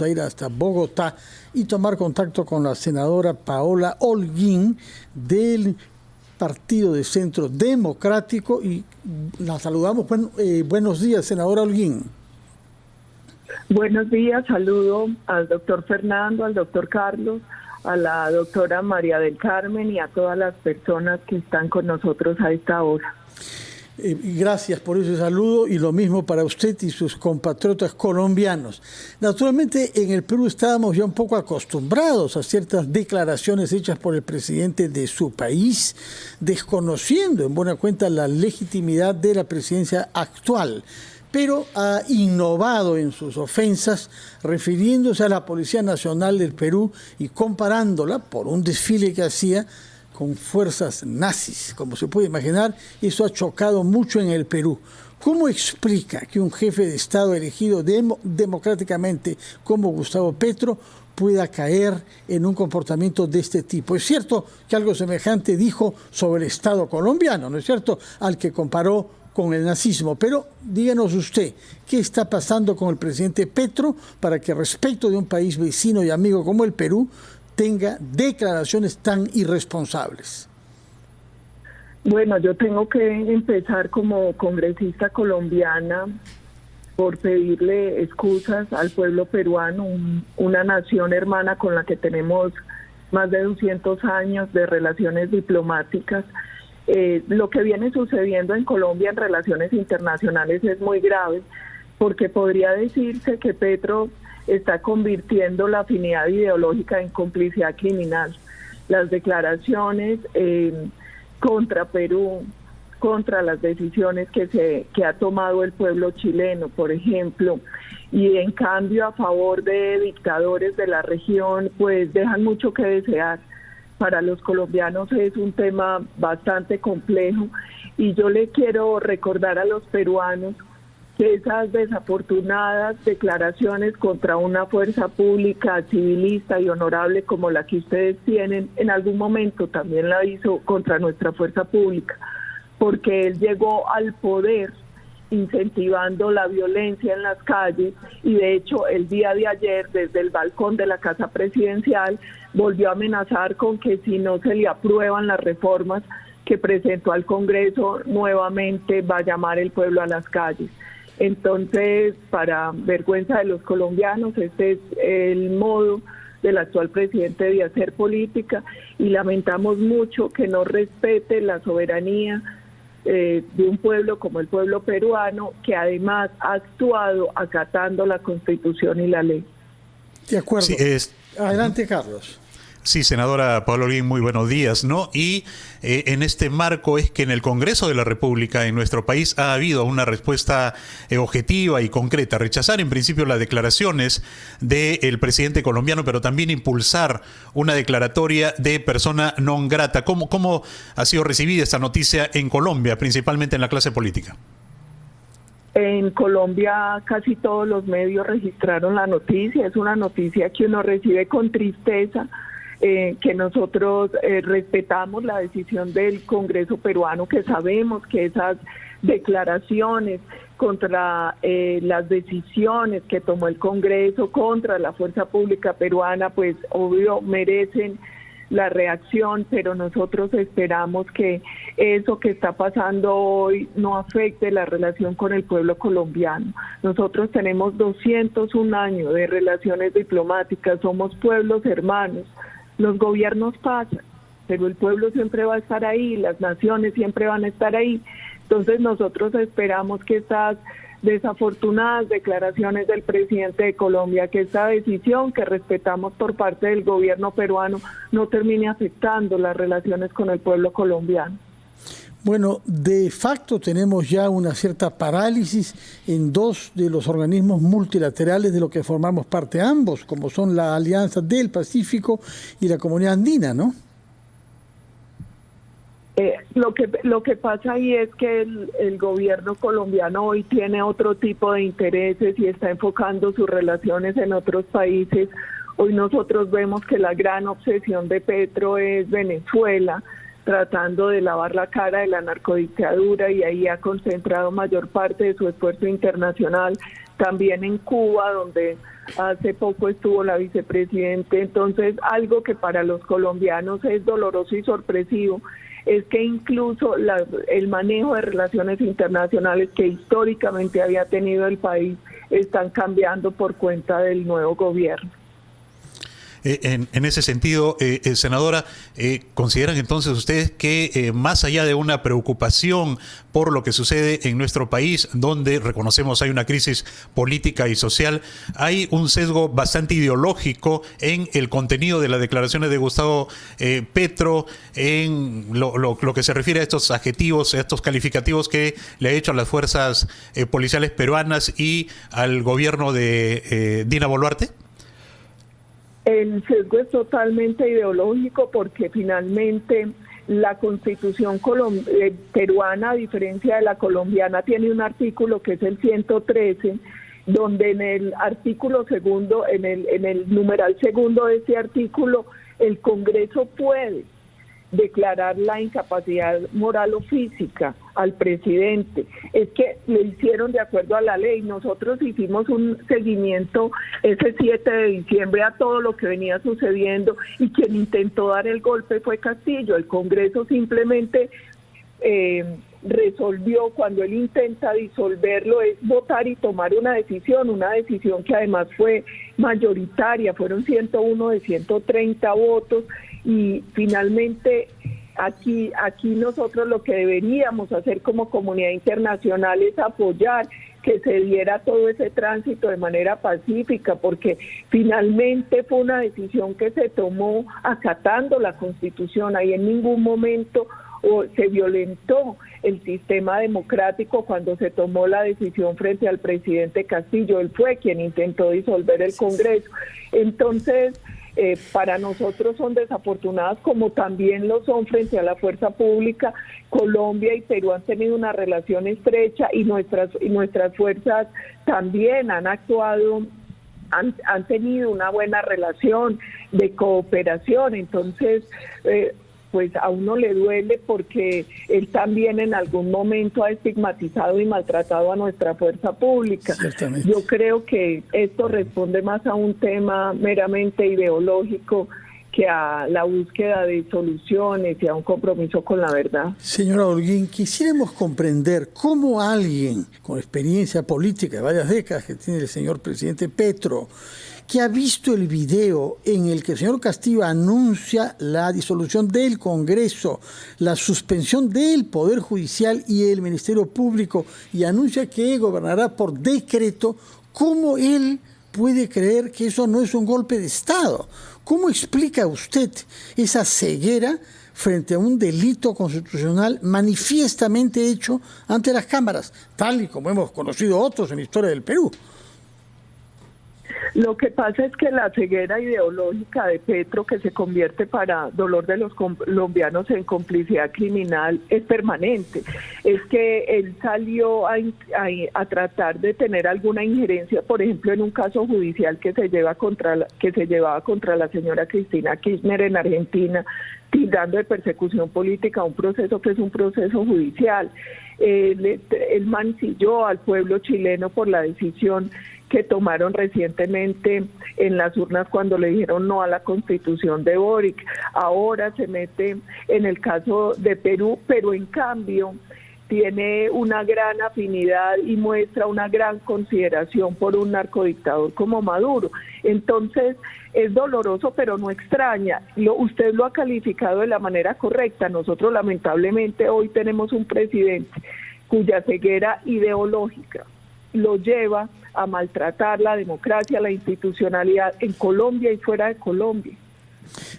A ir hasta Bogotá y tomar contacto con la senadora Paola Holguín del Partido de Centro Democrático y la saludamos. Buenos días, senadora Holguín. Buenos días, saludo al doctor Fernando, al doctor Carlos, a la doctora María del Carmen y a todas las personas que están con nosotros a esta hora. Gracias por ese saludo y lo mismo para usted y sus compatriotas colombianos. Naturalmente, en el Perú estábamos ya un poco acostumbrados a ciertas declaraciones hechas por el presidente de su país, desconociendo en buena cuenta la legitimidad de la presidencia actual, pero ha innovado en sus ofensas, refiriéndose a la Policía Nacional del Perú y comparándola por un desfile que hacía con fuerzas nazis. Como se puede imaginar, eso ha chocado mucho en el Perú. ¿Cómo explica que un jefe de Estado elegido democráticamente como Gustavo Petro pueda caer en un comportamiento de este tipo? Es cierto que algo semejante dijo sobre el Estado colombiano, ¿no es cierto?, al que comparó con el nazismo, pero díganos usted, ¿qué está pasando con el presidente Petro para que respecto de un país vecino y amigo como el Perú tenga declaraciones tan irresponsables? Bueno, yo tengo que empezar como congresista colombiana por pedirle excusas al pueblo peruano, una nación hermana con la que tenemos más de 200 años de relaciones diplomáticas. Lo que viene sucediendo en Colombia en relaciones internacionales es muy grave, porque podría decirse que Petro está convirtiendo la afinidad ideológica en complicidad criminal. Las declaraciones contra Perú, contra las decisiones que ha tomado el pueblo chileno, por ejemplo, y en cambio a favor de dictadores de la región, pues dejan mucho que desear. Para los colombianos es un tema bastante complejo y yo le quiero recordar a los peruanos que esas desafortunadas declaraciones contra una fuerza pública, civilista y honorable como la que ustedes tienen, en algún momento también la hizo contra nuestra fuerza pública, porque él llegó al poder incentivando la violencia en las calles y de hecho el día de ayer desde el balcón de la Casa Presidencial volvió a amenazar con que si no se le aprueban las reformas que presentó al Congreso, nuevamente va a llamar el pueblo a las calles. Entonces, para vergüenza de los colombianos, este es el modo del actual presidente de hacer política y lamentamos mucho que no respete la soberanía de un pueblo como el pueblo peruano, que además ha actuado acatando la Constitución y la ley. De acuerdo. Sí, adelante, Carlos. Sí, senadora Paola Holguín, muy buenos días, ¿no? Y en este marco es que en el Congreso de la República en nuestro país ha habido una respuesta objetiva y concreta, rechazar en principio las declaraciones del presidente colombiano, pero también impulsar una declaratoria de persona non grata. ¿Cómo ha sido recibida esta noticia en Colombia, principalmente en la clase política? En Colombia casi todos los medios registraron la noticia, es una noticia que uno recibe con tristeza, que nosotros respetamos la decisión del Congreso peruano, que sabemos que esas declaraciones contra las decisiones que tomó el Congreso contra la fuerza pública peruana, pues obvio merecen la reacción, pero nosotros esperamos que eso que está pasando hoy no afecte la relación con el pueblo colombiano. Nosotros tenemos 201 años de relaciones diplomáticas, somos pueblos hermanos. Los gobiernos pasan, pero el pueblo siempre va a estar ahí, las naciones siempre van a estar ahí. Entonces nosotros esperamos que estas desafortunadas declaraciones del presidente de Colombia, que esta decisión que respetamos por parte del gobierno peruano no termine afectando las relaciones con el pueblo colombiano. Bueno, de facto tenemos ya una cierta parálisis en dos de los organismos multilaterales de lo que formamos parte ambos, como son la Alianza del Pacífico y la Comunidad Andina, ¿no? Lo que pasa ahí es que el gobierno colombiano hoy tiene otro tipo de intereses y está enfocando sus relaciones en otros países. Hoy nosotros vemos que la gran obsesión de Petro es Venezuela, tratando de lavar la cara de la narcodictadura, y ahí ha concentrado mayor parte de su esfuerzo internacional. también en Cuba, donde hace poco estuvo la vicepresidenta. Entonces, algo que para los colombianos es doloroso y sorpresivo es que incluso el manejo de relaciones internacionales que históricamente había tenido el país están cambiando por cuenta del nuevo gobierno. En ese sentido, senadora, ¿consideran entonces ustedes que más allá de una preocupación por lo que sucede en nuestro país, donde reconocemos hay una crisis política y social, hay un sesgo bastante ideológico en el contenido de las declaraciones de Gustavo Petro, en lo que se refiere a estos adjetivos, a estos calificativos que le ha hecho a las fuerzas policiales peruanas y al gobierno de Dina Boluarte? El sesgo es totalmente ideológico porque finalmente la Constitución peruana, a diferencia de la colombiana, tiene un artículo que es el 113, donde en el artículo segundo, en el numeral segundo de ese artículo, el Congreso puede declarar la incapacidad moral o física al presidente. Es que lo hicieron de acuerdo a la ley. Nosotros hicimos un seguimiento ese 7 de diciembre a todo lo que venía sucediendo y quien intentó dar el golpe fue Castillo. El Congreso simplemente resolvió, cuando él intenta disolverlo, es votar y tomar una decisión que además fue mayoritaria, fueron 101 de 130 votos, y finalmente aquí nosotros lo que deberíamos hacer como comunidad internacional es apoyar que se diera todo ese tránsito de manera pacífica, porque finalmente fue una decisión que se tomó acatando la Constitución. Ahí en ningún momento se violentó el sistema democrático cuando se tomó la decisión frente al presidente Castillo. Él fue quien intentó disolver el Congreso. Entonces, para nosotros son desafortunadas, como también lo son frente a la fuerza pública. Colombia y Perú han tenido una relación estrecha y nuestras fuerzas también han actuado, han tenido una buena relación de cooperación. Entonces, pues a uno le duele porque él también en algún momento ha estigmatizado y maltratado a nuestra fuerza pública. Ciertamente. Yo creo que esto responde más a un tema meramente ideológico que a la búsqueda de soluciones y a un compromiso con la verdad. Señora Holguín, quisiéramos comprender cómo alguien con experiencia política de varias décadas que tiene el señor presidente Petro, que ha visto el video en el que el señor Castillo anuncia la disolución del Congreso, la suspensión del Poder Judicial y el Ministerio Público, y anuncia que gobernará por decreto, ¿cómo él puede creer que eso no es un golpe de Estado? ¿Cómo explica usted esa ceguera frente a un delito constitucional manifiestamente hecho ante las cámaras, tal y como hemos conocido otros en la historia del Perú? Lo que pasa es que la ceguera ideológica de Petro, que se convierte para dolor de los colombianos en complicidad criminal, es permanente. Es que él salió a tratar de tener alguna injerencia, por ejemplo, en un caso judicial que se llevaba contra la señora Cristina Kirchner en Argentina, tildando de persecución política un proceso que es un proceso judicial. Él mancilló al pueblo chileno por la decisión que tomaron recientemente en las urnas cuando le dijeron no a la Constitución de Boric. Ahora se mete en el caso de Perú, pero en cambio tiene una gran afinidad y muestra una gran consideración por un narcodictador como Maduro. Entonces, es doloroso, pero no extraña. Usted lo ha calificado de la manera correcta. Nosotros, lamentablemente, hoy tenemos un presidente cuya ceguera ideológica lo lleva a maltratar la democracia, la institucionalidad en Colombia y fuera de Colombia.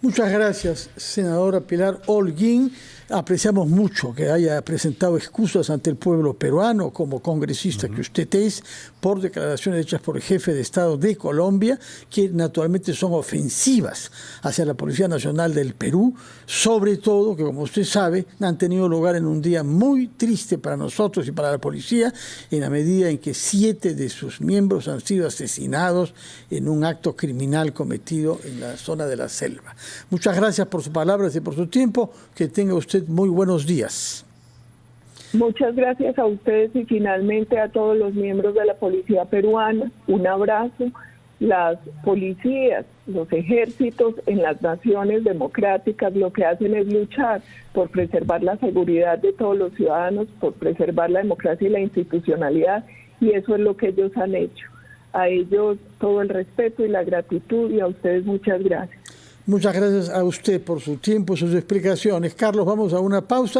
Muchas gracias, senadora Pilar Holguín. Apreciamos mucho que haya presentado excusas ante el pueblo peruano como congresista que usted es, por declaraciones hechas por el jefe de Estado de Colombia, que naturalmente son ofensivas hacia la Policía Nacional del Perú, sobre todo que, como usted sabe, han tenido lugar en un día muy triste para nosotros y para la policía, en la medida en que 7 de sus miembros han sido asesinados en un acto criminal cometido en la zona de la selva. Muchas gracias por sus palabras y por su tiempo. Que tenga usted muy buenos días. Muchas gracias a ustedes y finalmente a todos los miembros de la policía peruana. Un abrazo. Las policías, los ejércitos en las naciones democráticas lo que hacen es luchar por preservar la seguridad de todos los ciudadanos, por preservar la democracia y la institucionalidad, y eso es lo que ellos han hecho. A ellos todo el respeto y la gratitud, y a ustedes muchas gracias. Muchas gracias a usted por su tiempo y sus explicaciones. Carlos, vamos a una pausa.